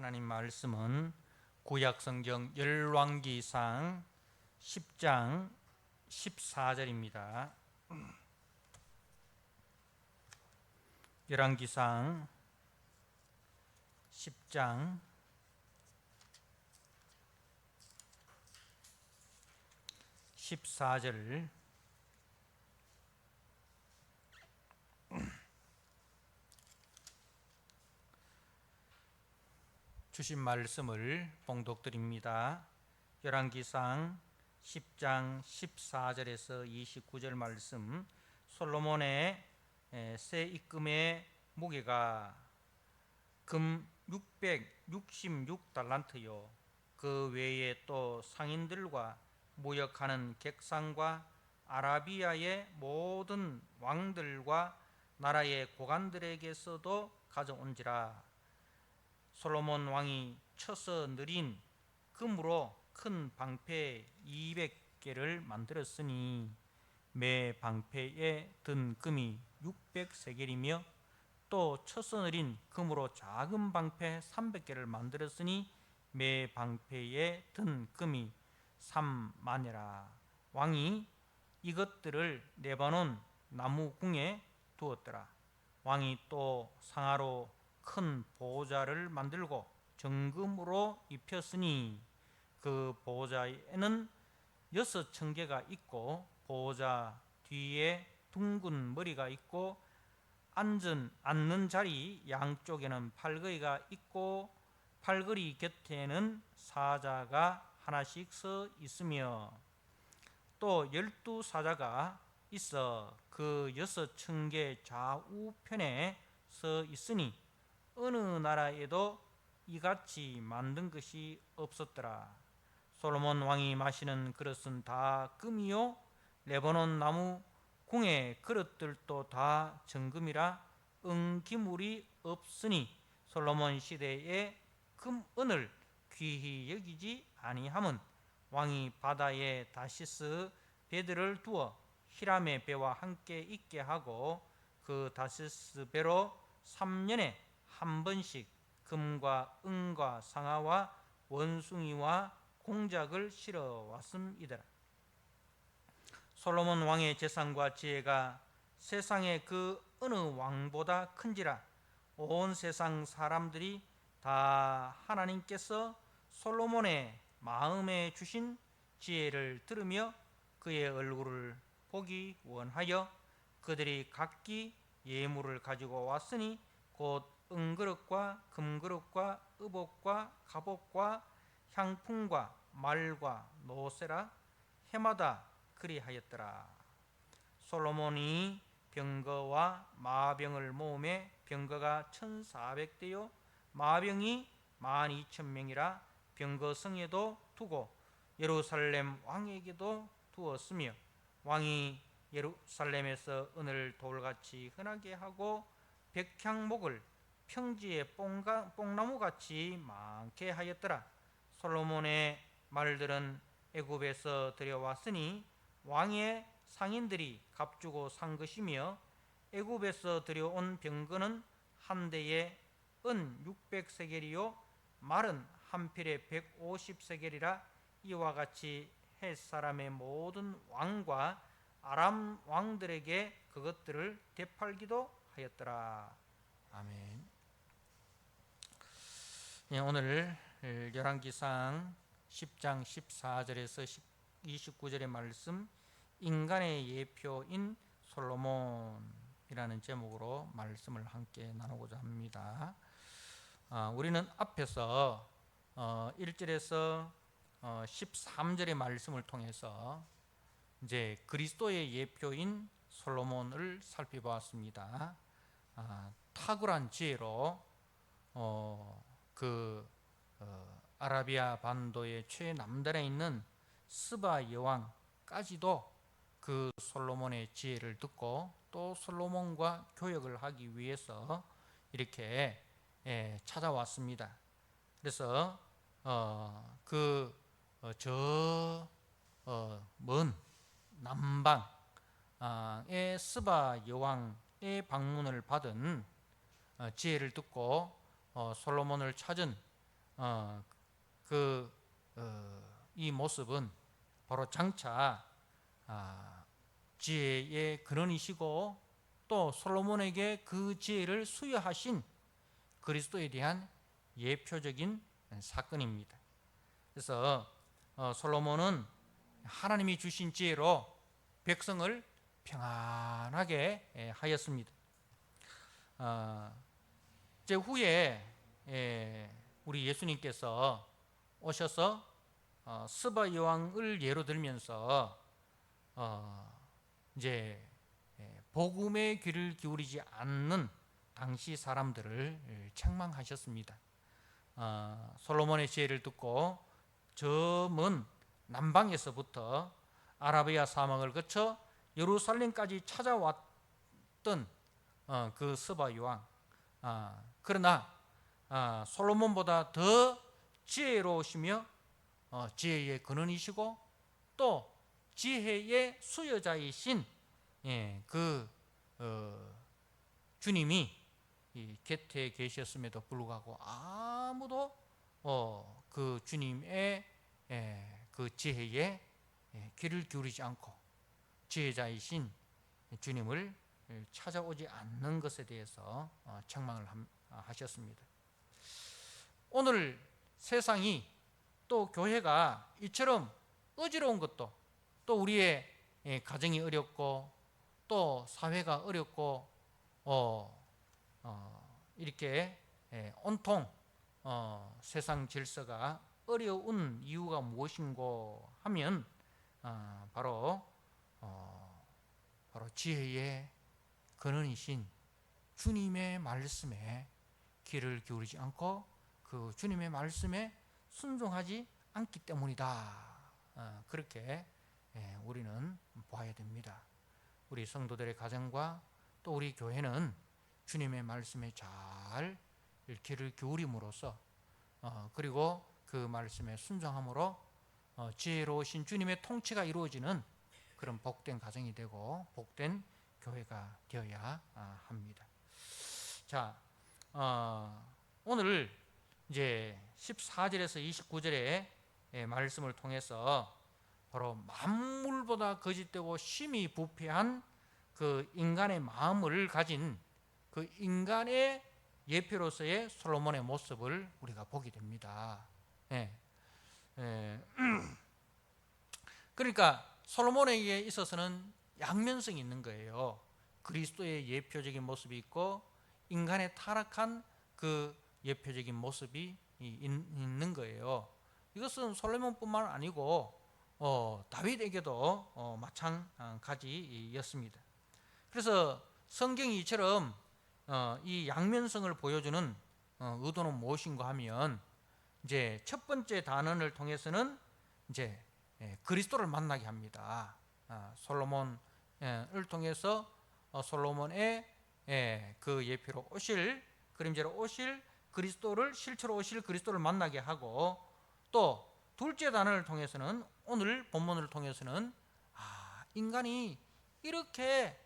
하나님 말씀은 구약성경 열왕기상 10장 14절입니다. 열왕기상 10장 14절 주신 말씀을 봉독드립니다. 열왕기상 10장 14절에서 29절 말씀, 솔로몬의 새 입금의 무게가 금 666달란트요 그 외에 또 상인들과 무역하는 객상과 아라비아의 모든 왕들과 나라의 고관들에게서도 가져온지라. 솔로몬 왕이 쳐서 느린 금으로 큰 방패 200개를 만들었으니 매 방패에 든 금이 600세겔이며 또 쳐서 느린 금으로 작은 방패 300개를 만들었으니 매 방패에 든 금이 3만이라. 왕이 이것들을 레바논 나무 궁에 두었더라. 왕이 또 상아로 큰 보좌를 만들고 정금으로 입혔으니 그 보좌에는 6층계가 있고 보좌 뒤에 둥근 머리가 있고 앉는 자리 양쪽에는 팔걸이가 있고 팔걸이 곁에는 사자가 하나씩 서 있으며 또 12사자가 있어 그 6층계 좌우편에 서 있으니 어느 나라에도 이같이 만든 것이 없었더라. 솔로몬 왕이 마시는 그릇은 다 금이요 레바논 나무 궁의 그릇들도 다 정금이라 은기물이 없으니 솔로몬 시대에 금은을 귀히 여기지 아니함은 왕이 바다에 다시스 배들을 두어 히람의 배와 함께 있게 하고 그 다시스 배로 3년에 한 번씩 금과 은과 상아와 원숭이와 공작을 실어 왔음이더라. 솔로몬 왕의 재산과 지혜가 세상의 그 어느 왕보다 큰지라. 온 세상 사람들이 다 하나님께서 솔로몬의 마음에 주신 지혜를 들으며 그의 얼굴을 보기 원하여 그들이 각기 예물을 가지고 왔으니 곧 은그릇과 금그릇과 의복과 갑옷과 향품과 말과 노새라 해마다 그리하였더라. 솔로몬이 병거와 마병을 모으매 병거가 1400대요 마병이 12000명이라 병거성에도 두고 예루살렘 왕에게도 두었으며 왕이 예루살렘에서 은을 돌같이 흔하게 하고 백향목을 평지에 뽕나무같이 많게 하였더라. 솔로몬의 말들은 애굽에서 들여왔으니 왕의 상인들이 값주고 산 것이며 애굽에서 들여온 병거는 한 대에 은 600세겔이요 말은 한 필에 150세겔이라. 이와 같이 헷사람의 모든 왕과 아람 왕들에게 그것들을 되팔기도 하였더라. 아멘. 오늘 열왕기상 10장 14절에서 29절의 말씀, 인간의 예표인 솔로몬이라는 제목으로 말씀을 함께 나누고자 합니다. 우리는 앞에서 1절에서 13절의 말씀을 통해서 이제 그리스도의 예표인 솔로몬을 살펴보았습니다. 탁월한 지혜로 아라비아 반도의 최남단에 있는 스바 여왕까지도 그 솔로몬의 지혜를 듣고 또 솔로몬과 교역을 하기 위해서 이렇게 찾아왔습니다. 그래서 먼 남방의 스바 여왕의 방문을 받은 지혜를 듣고 솔로몬을 찾은 이 모습은 바로 장차 지혜의 근원이시고 또 솔로몬에게 그 지혜를 수여하신 그리스도에 대한 예표적인 사건입니다. 그래서 솔로몬은 하나님이 주신 지혜로 백성을 평안하게 하였습니다. 이제 후에 우리 예수님께서 오셔서 스바 여왕을 예로 들면서 이제 복음의 귀를 기울이지 않는 당시 사람들을 책망하셨습니다. 솔로몬의 지혜를 듣고 저 먼 남방에서부터 아라비아 사막을 거쳐 예루살렘까지 찾아왔던 그 스바 여왕, 그러나 솔로몬보다 더 지혜로우시며 지혜의 근원이시고 또 지혜의 수여자이신 그 주님이 곁에 계셨음에도 불구하고 아무도 그 주님의 그 지혜에 귀를 기울이지 않고 지혜자이신 주님을 찾아오지 않는 것에 대해서 책망을 하셨습니다. 오늘 세상이 또 교회가 이처럼 어지러운 것도 또 우리의 가정이 어렵고 또 사회가 어렵고 이렇게 온통 세상 질서가 어려운 이유가 무엇인고 하면 바로 지혜의 근원이신 주님의 말씀에 귀를 기울이지 않고 그 주님의 말씀에 순종하지 않기 때문이다. 그렇게 우리는 보아야 됩니다. 우리 성도들의 가정과 또 우리 교회는 주님의 말씀에 잘 귀를 기울임으로써 그리고 그 말씀에 순종함으로 지혜로우신 주님의 통치가 이루어지는 그런 복된 가정이 되고 복된 교회가 되어야 합니다. 자, 오늘 이제 14절에서 29절의 말씀을 통해서 바로 만물보다 거짓되고 심히 부패한 그 인간의 마음을 가진 그 인간의 예표로서의 솔로몬의 모습을 우리가 보게 됩니다. 그러니까 솔로몬에게 있어서는 양면성이 있는 거예요. 그리스도의 예표적인 모습이 있고 인간의 타락한 그 예표적인 모습이 있는 거예요. 이것은 솔로몬뿐만 아니고 다윗에게도 마찬가지였습니다. 그래서 성경이 이처럼 이 양면성을 보여주는 의도는 무엇인가 하면 이제 첫 번째 단원을 통해서는 이제 그리스도를 만나게 합니다. 솔로몬을 통해서 솔로몬의 그 예표로 오실 그림자로 오실 그리스도를 실체로 오실 그리스도를 만나게 하고 또 둘째 단원을 통해서는 오늘 본문을 통해서는 인간이 이렇게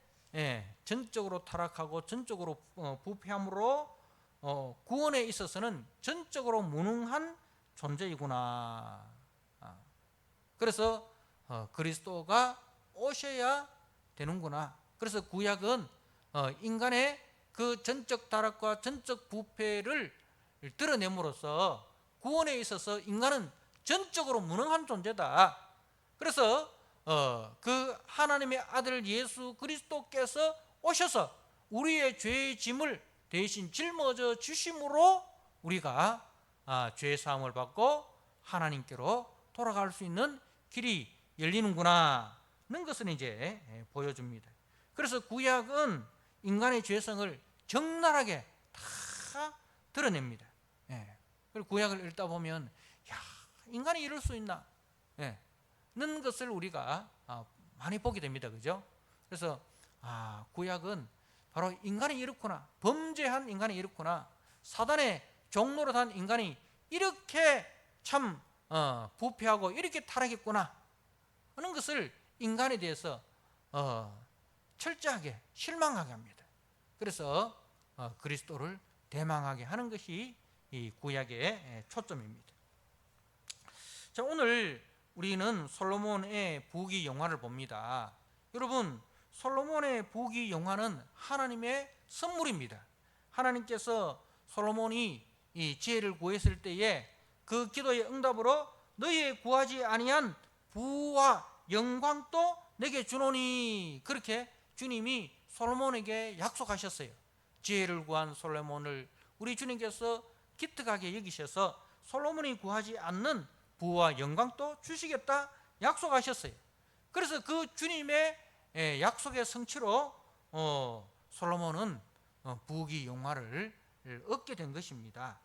전적으로 타락하고 전적으로 부패함으로 구원에 있어서는 전적으로 무능한 존재이구나. 그래서 그리스도가 오셔야 되는구나. 그래서 구약은 인간의 그 전적 타락과 전적 부패를 드러냄으로써 구원에 있어서 인간은 전적으로 무능한 존재다. 그래서 그 하나님의 아들 예수 그리스도께서 오셔서 우리의 죄의 짐을 대신 짊어져 주심으로 우리가 죄 사함을 받고 하나님께로 돌아갈 수 있는 길이 열리는구나 하는 것을 이제 보여줍니다. 그래서 구약은 인간의 죄성을 적나라하게 다 드러냅니다. 그리고 구약을 읽다 보면 인간이 이럴 수 있나 는 것을 우리가 많이 보게 됩니다. 그죠? 그래서 구약은 바로 인간이 이렇구나, 범죄한 인간이 이렇구나, 사단의 종로로 단 인간이 이렇게 참 부패하고 이렇게 타락했구나 하는 것을 인간에 대해서 철저하게 실망하게 합니다. 그래서 그리스도를 대망하게 하는 것이 이 구약의 초점입니다. 자, 오늘 우리는 솔로몬의 부귀 영화를 봅니다. 여러분, 솔로몬의 부귀 영화는 하나님의 선물입니다. 하나님께서 솔로몬이 이 지혜를 구했을 때에 그 기도의 응답으로 너희의 구하지 아니한 부와 영광도 내게 주노니, 그렇게 주님이 솔로몬에게 약속하셨어요. 지혜를 구한 솔로몬을 우리 주님께서 기특하게 여기셔서 솔로몬이 구하지 않는 부와 영광도 주시겠다 약속하셨어요. 그래서 그 주님의 약속의 성취로 솔로몬은 부귀 영화를 얻게 된 것입니다.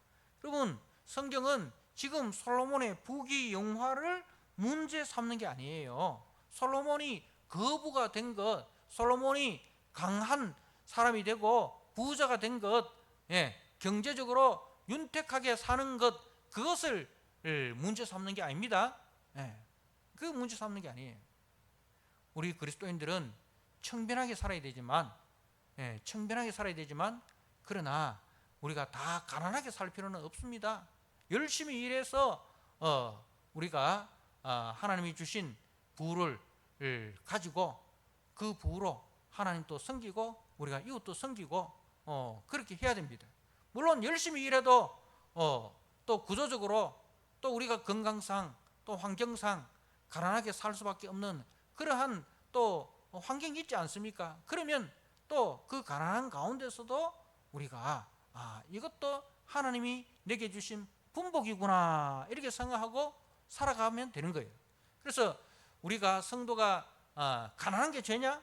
여러분, 성경은 지금 솔로몬의 부귀 영화를 문제 삼는 게 아니에요. 솔로몬이 거부가 된 것, 솔로몬이 강한 사람이 되고 부자가 된 것, 경제적으로 윤택하게 사는 것, 그것을 문제 삼는 게 아닙니다. 그 문제 삼는 게 아니에요. 우리 그리스도인들은 청변하게 살아야 되지만, 청변하게 살아야 되지만, 그러나 우리가 다 가난하게 살 필요는 없습니다. 열심히 일해서 우리가 하나님이 주신 부를 가지고 그 부로 하나님도 섬기고 우리가 이웃도 섬기고 그렇게 해야 됩니다. 물론 열심히 일해도 또 구조적으로 또 우리가 건강상 또 환경상 가난하게 살 수밖에 없는 그러한 또 환경이 있지 않습니까? 그러면 또 그 가난한 가운데서도 우리가 이것도 하나님이 내게 주신 분복이구나, 이렇게 생각하고 살아가면 되는 거예요. 그래서 우리가 성도가 가난한 게 죄냐?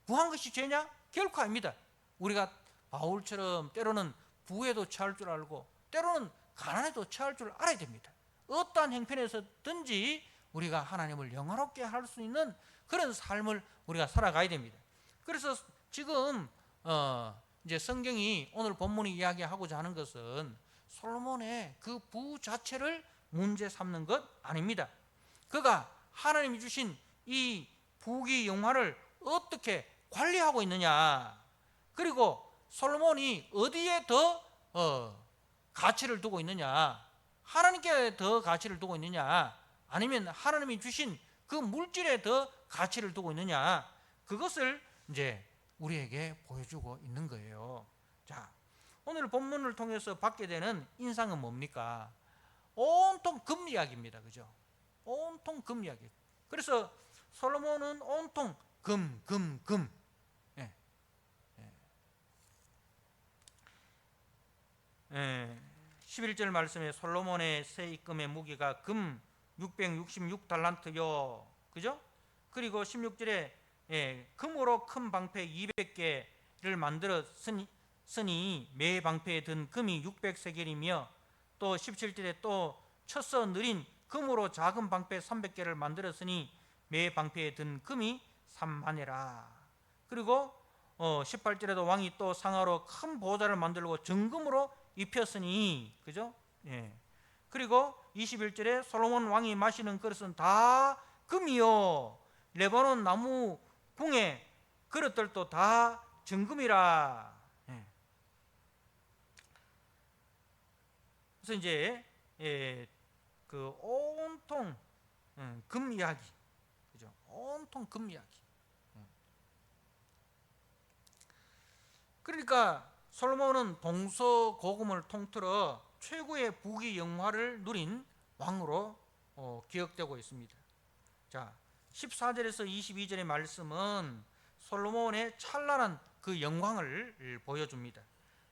부한 것이 죄냐? 결코 아닙니다. 우리가 바울처럼 때로는 부에도 처할 줄 알고 때로는 가난에도 처할 줄 알아야 됩니다. 어떠한 형편에서든지 우리가 하나님을 영화롭게 할 수 있는 그런 삶을 우리가 살아가야 됩니다. 그래서 지금 이제 성경이 오늘 본문이 이야기하고자 하는 것은 솔로몬의 그 부 자체를 문제 삼는 것 아닙니다. 그가 하나님이 주신 이 부귀 영화를 어떻게 관리하고 있느냐, 그리고 솔로몬이 어디에 더 가치를 두고 있느냐, 하나님께 더 가치를 두고 있느냐, 아니면 하나님이 주신 그 물질에 더 가치를 두고 있느냐, 그것을 이제 우리에게 보여주고 있는 거예요. 자, 오늘 본문을 통해서 받게 되는 인상은 뭡니까? 온통 금 이야기입니다. 그죠? 온통 금 이야기. 그래서 솔로몬은 온통 금. 11절 말씀에 솔로몬의 새 입금의 무게가 금 666달란트요. 그죠? 그리고 16절에 금으로 큰 방패 200개를 만들어 쓰니 매 방패에 든 금이 600세겔이며, 또 17절에 또 쳐서 느린 금으로 작은 방패 300개를 만들었으니 매 방패에 든 금이 3만회라. 그리고 18절에도 왕이 또 상하로 큰 보좌를 만들고 정금으로 입혔으니, 그죠? 그리고 21절에 솔로몬 왕이 마시는 그릇은 다 금이요, 레바논 나무 궁의 그릇들도 다 정금이라. 그래서 이제 그 온통 금 이야기, 그죠? 온통 금 이야기. 그러니까 솔로몬은 동서고금을 통틀어 최고의 부귀 영화를 누린 왕으로 기억되고 있습니다. 자, 14절에서 22절의 말씀은 솔로몬의 찬란한 그 영광을 보여줍니다.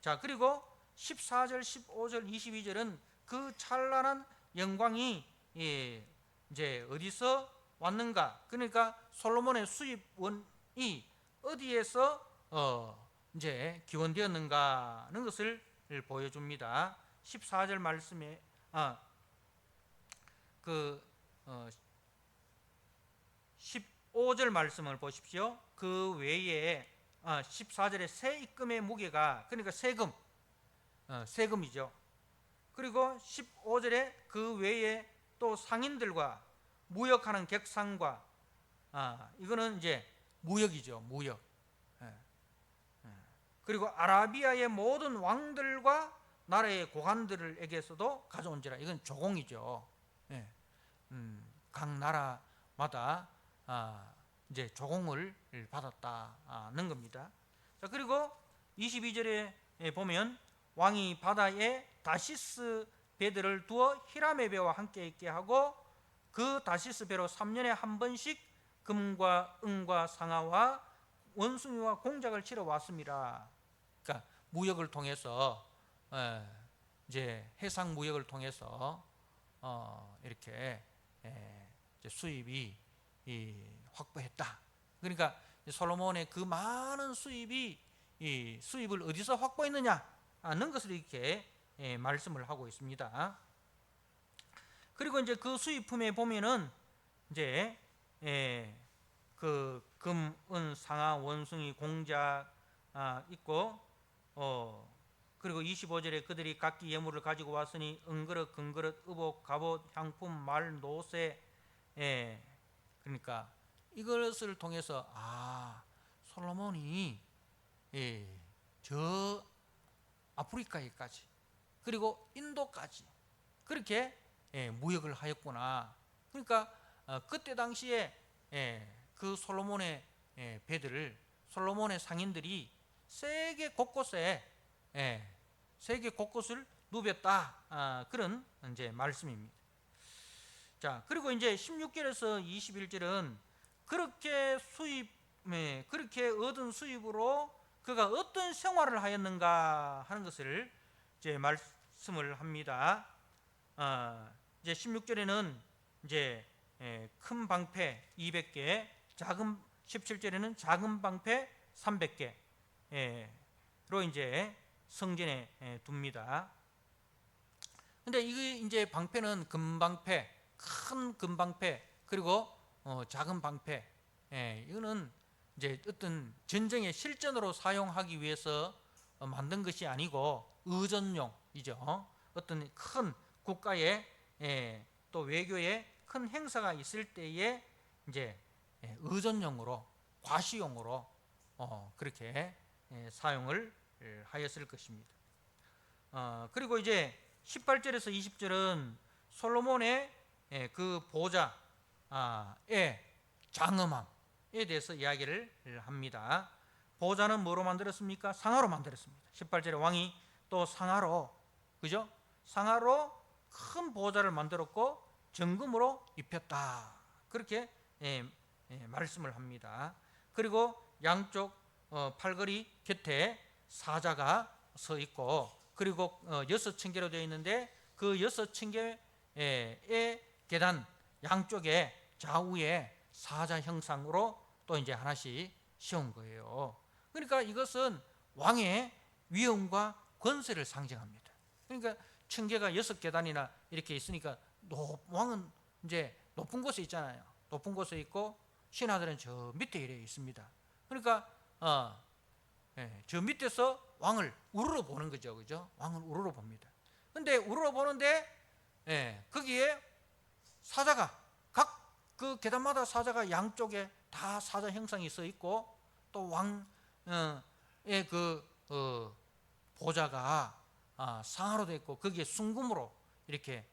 자, 그리고 14절, 15절, 22절은 그 찬란한 영광이 이제 어디서 왔는가? 그러니까 솔로몬의 수입원이 어디에서 이제 기원되었는가 하는 것을 보여줍니다. 14절 말씀에 15절 말씀을 보십시오. 그 외에 14절에 새 입금의 무게가, 그러니까 세금이죠. 그리고 15절에 그 외에 또 상인들과 무역하는 객상과 이거는 이제 무역이죠. 무역. 그리고 아라비아의 모든 왕들과 나라의 고관들에게서도 가져온지라. 이건 조공이죠. 예. 각 나라마다 이제 조공을 받았다는 겁니다. 자, 그리고 22절에 보면 왕이 바다에 다시스 배들을 두어 히람의 배와 함께 있게 하고 그 다시스 배로 3년에 한 번씩 금과 은과 상아와 원숭이와 공작을 치러 왔습니다. 그러니까 무역을 통해서 이제 해상 무역을 통해서 이렇게 이제 수입이 확보했다. 그러니까 솔로몬의 그 많은 수입을 어디서 확보했느냐 하는 것을 이렇게 말씀을 하고 있습니다. 그리고 이제 그 수입품에 보면은 이제 그 금, 은, 상아, 원숭이, 공작 있고 그리고 25절에 그들이 각기 예물을 가지고 왔으니 은그릇, 금그릇, 의복, 갑옷, 향품, 말, 노새. 그러니까 이것을 통해서 솔로몬이 저 아프리카에까지 그리고 인도까지 그렇게 무역을 하였구나. 그러니까 그때 당시에 그 솔로몬의 배들을 솔로몬의 상인들이 세계 곳곳에 세계 곳곳을 누볐다. 그런 이제 말씀입니다. 자, 그리고 이제 16절에서 21절은 그렇게 얻은 수입으로 그가 어떤 생활을 하였는가 하는 것을 이제 말씀을 합니다. 이제 16절에는 이제 큰 방패 200개, 17절에는 작은 방패 300개로 이제 성전에 둡니다. 근데 이게 이제 방패는 금방패, 큰 금방패, 그리고 작은 방패. 이거는 이제 어떤 전쟁의 실전으로 사용하기 위해서 만든 것이 아니고 의전용이죠. 어떤 큰 국가의 또 외교에 큰 행사가 있을 때에 이제 의전용으로 과시용으로 그렇게 사용을 하였을 것입니다. 그리고 이제 18절에서 20절은 솔로몬의 그 보좌의 장엄함에 대해서 이야기를 합니다. 보좌는 뭐로 만들었습니까? 상아로 만들었습니다. 18절에 왕이 또 상아로, 그죠? 상아로 큰 보좌를 만들었고 정금으로 입혔다. 그렇게 말씀을 합니다. 그리고 양쪽 팔걸이 곁에 사자가 서 있고 그리고 6층계로 되어 있는데 그 6층계의 계단 양쪽에 좌우에 사자 형상으로 또 이제 하나씩 씌운 거예요. 그러니까 이것은 왕의 위엄과 권세를 상징합니다. 그러니까 층계가 6계단이나 이렇게 있으니까 왕은 이제 높은 곳에 있잖아요. 높은 곳에 있고 신하들은 저 밑에 이래 있습니다. 그러니까 저 밑에서 왕을 우러러 보는 거죠, 그죠? 왕을 우러러 봅니다. 근데 우러러 보는데 거기에 사자가 각 그 계단마다 사자가 양쪽에 다 사자 형상이 서 있고 또 왕의 그 보좌가 상하로 되어 있고 거기에 순금으로 이렇게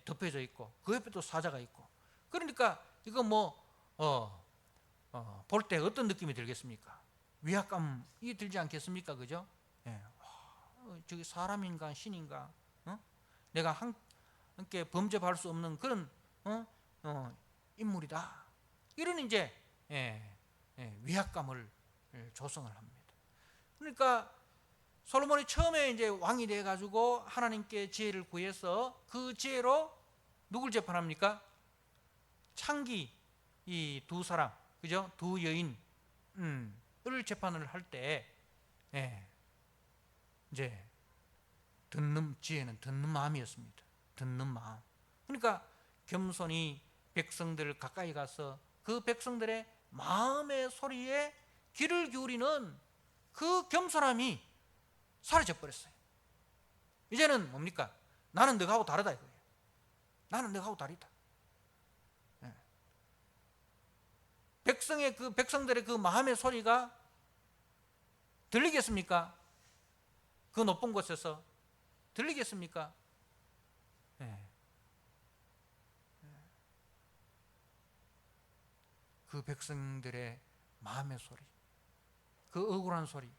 덮여져 있고 그 옆에 또 사자가 있고 그러니까 이거 볼 때 어떤 느낌이 들겠습니까? 위압감이 들지 않겠습니까? 그죠? 저기 사람인가 신인가? 내가 함께 범접할 수 없는 그런 인물이다. 이런 이제 위압감을 조성을 합니다. 그러니까 솔로몬이 처음에 이제 왕이 돼 가지고 하나님께 지혜를 구해서 그 지혜로 누굴 재판합니까? 창기 이 두 사람, 그죠? 두 여인을 재판을 할 때 이제 지혜는 듣는 마음이었습니다. 듣는 마음. 그러니까 겸손히 백성들 가까이 가서 그 백성들의 마음의 소리에 귀를 기울이는 그 겸손함이 사라져 버렸어요. 이제는 뭡니까? 나는 너하고 다르다 이거예요. 나는 너하고 다르다. 백성들의 그 마음의 소리가 들리겠습니까? 그 높은 곳에서 들리겠습니까? 예. 그 백성들의 마음의 소리, 그 억울한 소리,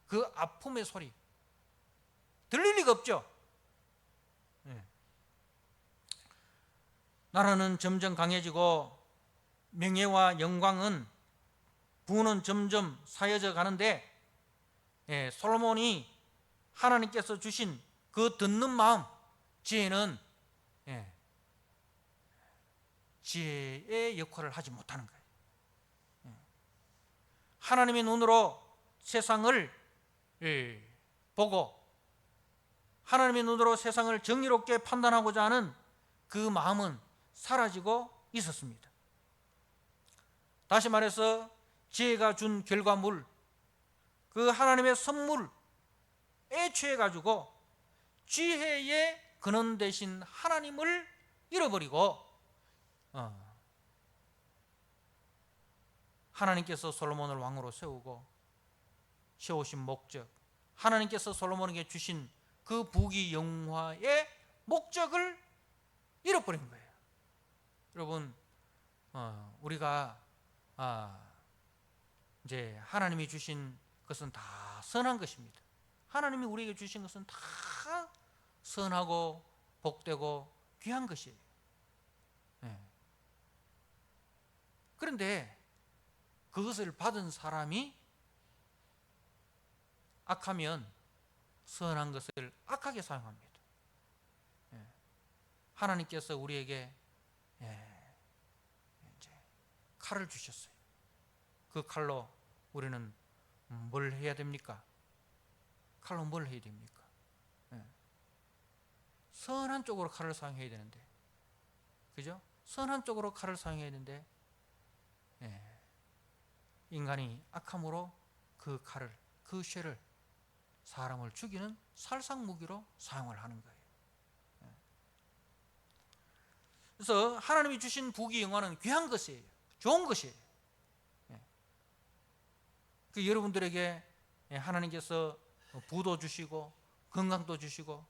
그 아픔의 소리 들릴 리가 없죠. 나라는 점점 강해지고 명예와 영광은 부는 점점 사여져 가는데, 솔로몬이 하나님께서 주신 그 듣는 마음, 지혜는 지혜의 역할을 하지 못하는 거예요. 하나님의 눈으로 세상을 보고 하나님의 눈으로 세상을 정의롭게 판단하고자 하는 그 마음은 사라지고 있었습니다. 다시 말해서 지혜가 준 결과물, 그 하나님의 선물에 취해 가지고 지혜의 근원 되신 하나님을 잃어버리고 하나님께서 솔로몬을 왕으로 세우신 목적, 하나님께서 솔로몬에게 주신 그 부귀 영화의 목적을 잃어버린 거예요. 여러분, 우리가 이제 하나님이 주신 것은 다 선한 것입니다. 하나님이 우리에게 주신 것은 다 선하고 복되고 귀한 것이에요. 그런데 그것을 받은 사람이 악하면 선한 것을 악하게 사용합니다. 하나님께서 우리에게 이제 칼을 주셨어요. 그 칼로 우리는 뭘 해야 됩니까? 칼로 뭘 해야 됩니까? 선한 쪽으로 칼을 사용해야 되는데, 그죠? 선한 쪽으로 칼을 사용해야 되는데, 인간이 악함으로 그 칼을, 그 쇠를 사람을 죽이는 살상무기로 사용을 하는 거예요. 그래서 하나님이 주신 부귀 영화는 귀한 것이에요. 좋은 것이에요. 그 여러분들에게 하나님께서 부도 주시고 건강도 주시고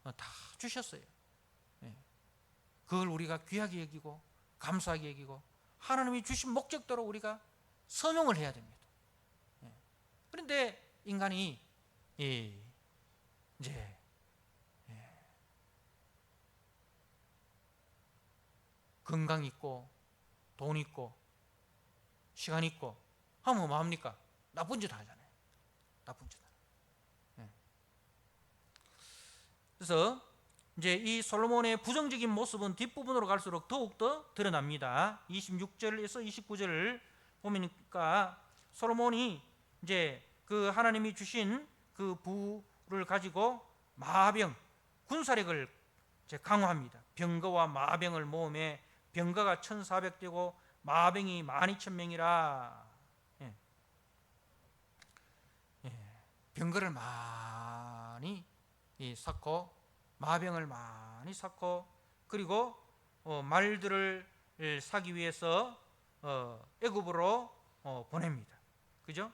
다 주셨어요. 그걸 우리가 귀하게 여기고 감사하게 여기고 하나님이 주신 목적대로 우리가 선용을 해야 됩니다. 그런데 인간이 이제 건강 있고 돈 있고 시간 있고 하면 뭐 합니까? 나쁜 짓 하잖아요. 나쁜 짓. 그래서 이제 이 솔로몬의 부정적인 모습은 뒷부분으로 갈수록 더욱더 드러납니다. 26절에서 29절을 보니까 솔로몬이 이제 그 하나님이 주신 그 부를 가지고 마병, 군사력을 이제 강화합니다. 병거와 마병을 모음에 병거가 1,400대고 마병이 12,000명이라. 병거를 많이 쌓고 마병을 많이 쌓고 그리고 말들을 사기 위해서 애굽으로 보냅니다. 그죠?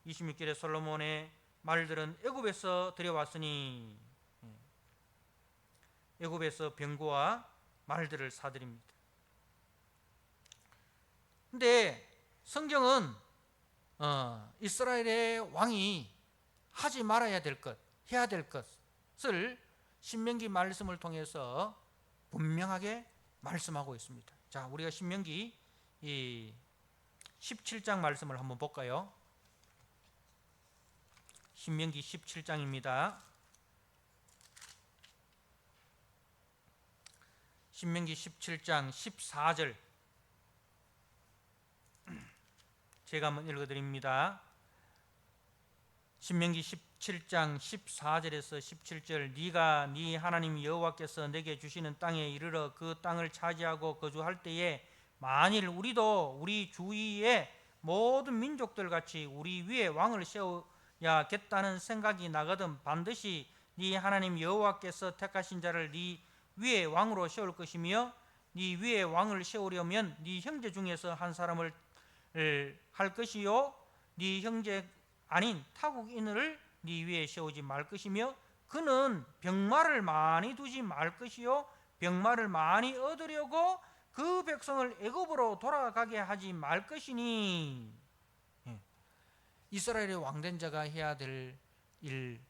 26절에 솔로몬의 말들은 애굽에서 들여왔으니 애굽에서 병거와 말들을 사들입니다. 근데 성경은 이스라엘의 왕이 하지 말아야 될 것, 해야 될 것을 신명기 말씀을 통해서 분명하게 말씀하고 있습니다. 자, 우리가 신명기 17장 말씀을 한번 볼까요? 신명기 17장입니다. 신명기 17장 14절 제가 한번 읽어드립니다. 신명기 17장 14절에서 17절 네가 네 하나님 여호와께서 내게 주시는 땅에 이르러 그 땅을 차지하고 거주할 때에 만일 우리도 우리 주위의 모든 민족들 같이 우리 위에 왕을 세워야겠다는 생각이 나거든 반드시 네 하나님 여호와께서 택하신 자를 네 위에 왕으로 세울 것이며 네 위에 왕을 세우려면 네 형제 중에서 한 사람을 할 것이요 네 형제 아닌 타국인을 네 위에 세우지 말 것이며 그는 병마를 많이 두지 말 것이요 병마를 많이 얻으려고 그 백성을 애굽으로 돌아가게 하지 말 것이니. 이스라엘의 왕된 자가 해야 될 일,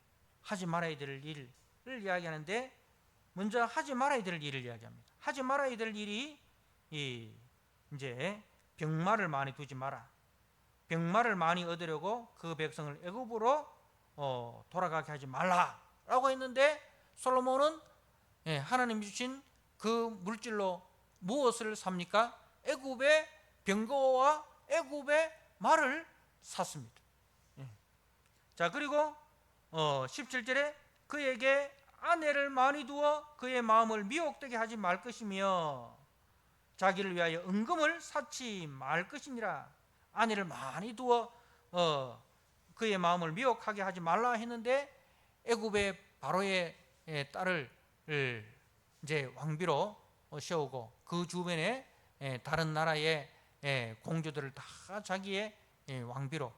하지 말아야 될 일을 이야기하는데 먼저 하지 말아야 될 일을 이야기합니다. 하지 말아야 될 일이 이제 병마를 많이 두지 마라. 병마를 많이 얻으려고 그 백성을 애굽으로 돌아가게 하지 말라라고 했는데 솔로몬은 하나님이 주신 그 물질로 무엇을 삽니까? 애굽의 병거와 애굽의 말을 샀습니다. 자, 그리고 17절에 그에게 아내를 많이 두어 그의 마음을 미혹되게 하지 말 것이며 자기를 위하여 은금을 쌓지 말 것이니라. 아내를 많이 두어 그의 마음을 미혹하게 하지 말라 했는데 애굽의 바로의 딸을 이제 왕비로 세우고 그 주변에 다른 나라의 공주들을 다 자기의 왕비로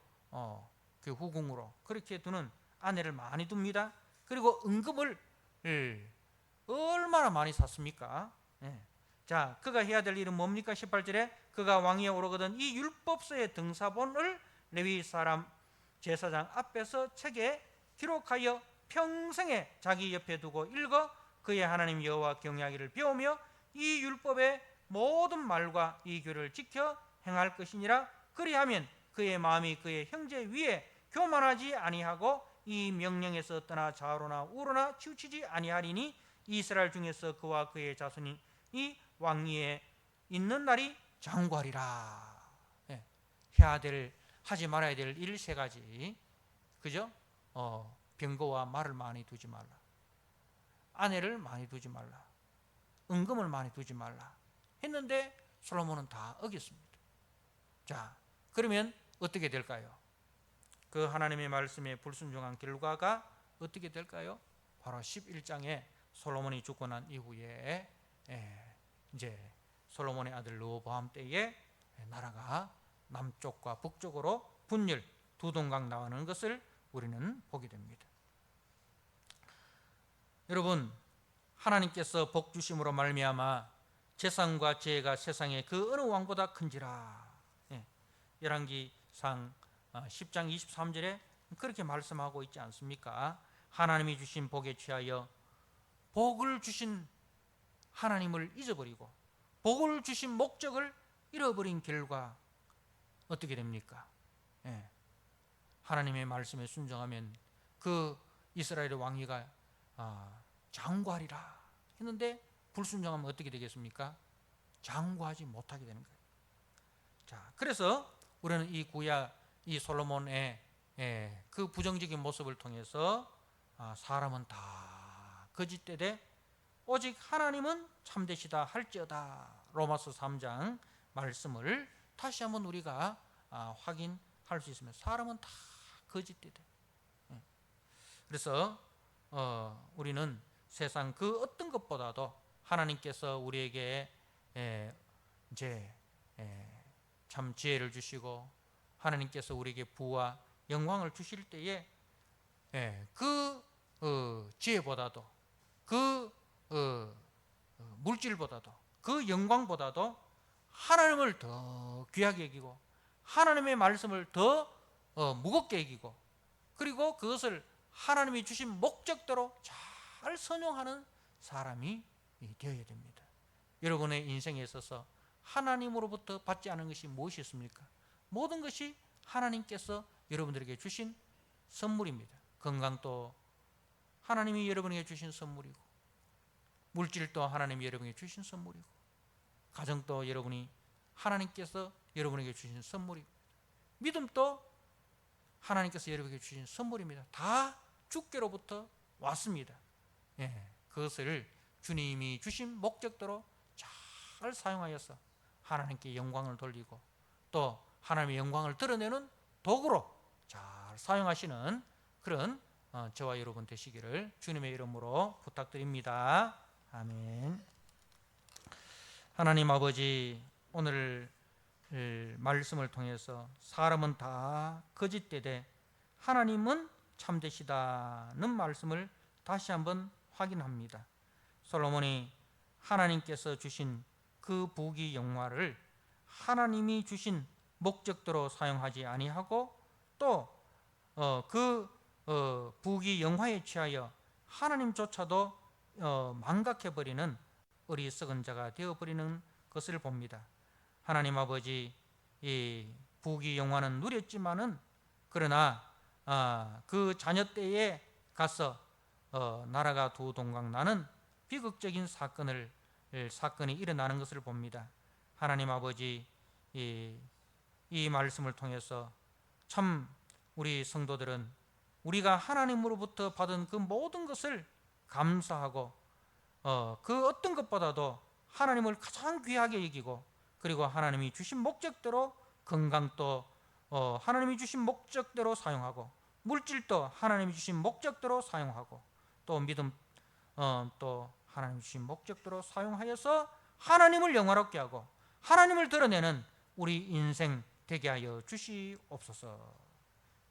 그 후궁으로 그렇게 두는 아내를 많이 둡니다. 그리고 은금을 얼마나 많이 샀습니까? 자, 그가 해야 될 일은 뭡니까? 18절에 그가 왕위에 오르거든 이 율법서의 등사본을 레위 사람 제사장 앞에서 책에 기록하여 평생에 자기 옆에 두고 읽어 그의 하나님 여호와 경외하기를 배우며 이 율법의 모든 말과 이 규를 지켜 행할 것이니라. 그리하면 그의 마음이 그의 형제 위에 교만하지 아니하고 이 명령에서 떠나 좌우로나 우로나 치우치지 아니하리니 이스라엘 중에서 그와 그의 자손이 이 왕위에 있는 날이 장구하리라. 해야 될 하지 말아야 될 일 세 가지. 그죠? 병거와 말을 많이 두지 말라. 아내를 많이 두지 말라. 은금을 많이 두지 말라. 했는데 솔로몬은 다 어겼습니다. 자, 그러면 어떻게 될까요? 그 하나님의 말씀에 불순종한 결과가 어떻게 될까요? 바로 11장에 솔로몬이 죽고 난 이후에 이제 솔로몬의 아들 르호보암 때에 나라가 남쪽과 북쪽으로 분열 두 동강 나가는 것을 우리는 보게 됩니다. 여러분, 하나님께서 복 주심으로 말미암아 재산과 지혜가 세상에 그 어느 왕보다 큰지라. 열왕기상 10장 23절에 그렇게 말씀하고 있지 않습니까? 하나님이 주신 복에 취하여 복을 주신 하나님을 잊어버리고 복을 주신 목적을 잃어버린 결과 어떻게 됩니까? 하나님의 말씀에 순종하면 그 이스라엘의 왕위가 장구하리라 했는데 불순종하면 어떻게 되겠습니까? 장구하지 못하게 되는 거예요. 자, 그래서 우리는 이 구약 이 솔로몬의 그 부정적인 모습을 통해서 사람은 다 거짓되되 오직 하나님은 참되시다 할지어다. 로마서 3장 말씀을 다시 한번 우리가 확인할 수 있으면 사람은 다 거짓되대. 그래서 우리는 세상 그 어떤 것보다도 하나님께서 우리에게 이제 참 지혜를 주시고 하나님께서 우리에게 부와 영광을 주실 때에 그 지혜보다도 그 물질보다도 그 영광보다도 하나님을 더 귀하게 여기고 하나님의 말씀을 더 무겁게 여기고 그리고 그것을 하나님이 주신 목적대로 잘 선용하는 사람이 되어야 됩니다. 여러분의 인생에 있어서 하나님으로부터 받지 않은 것이 무엇이 있습니까? 모든 것이 하나님께서 여러분들에게 주신 선물입니다. 건강도 하나님이 여러분에게 주신 선물이고 물질도 하나님이 여러분에게 주신 선물이고 가정도 여러분이 하나님께서 여러분에게 주신 선물이고 믿음도 하나님께서 여러분에게 주신 선물입니다. 다 주께로부터 왔습니다. 그것을 주님이 주신 목적대로 잘 사용하여서 하나님께 영광을 돌리고 또 하나님의 영광을 드러내는 도구로 잘 사용하시는 그런 저와 여러분 되시기를 주님의 이름으로 부탁드립니다. 아멘. 하나님 아버지, 오늘 말씀을 통해서 사람은 다 거짓되되 하나님은 참되시다는 말씀을 다시 한번 확인합니다. 솔로몬이 하나님께서 주신 그 부귀 영화를 하나님이 주신 목적대로 사용하지 아니하고 또 그 부귀 영화에 취하여 하나님조차도 망각해버리는 어리석은 자가 되어버리는 것을 봅니다. 하나님 아버지, 이 부귀 영화는 누렸지만은 그러나 그 자녀 때에 가서 나라가 두 동강 나는 비극적인 사건이 일어나는 것을 봅니다. 하나님 아버지, 이 말씀을 통해서 참 우리 성도들은 우리가 하나님으로부터 받은 그 모든 것을 감사하고 그 어떤 것보다도 하나님을 가장 귀하게 여기고 그리고 하나님이 주신 목적대로 건강도 하나님이 주신 목적대로 사용하고 물질도 하나님이 주신 목적대로 사용하고 또 믿음 또 하나님이 주신 목적대로 사용하여서 하나님을 영화롭게 하고 하나님을 드러내는 우리 인생 되게 하여 주시옵소서.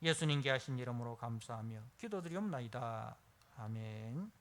예수님께 하신 이름으로 감사하며 기도드리옵나이다. 아멘.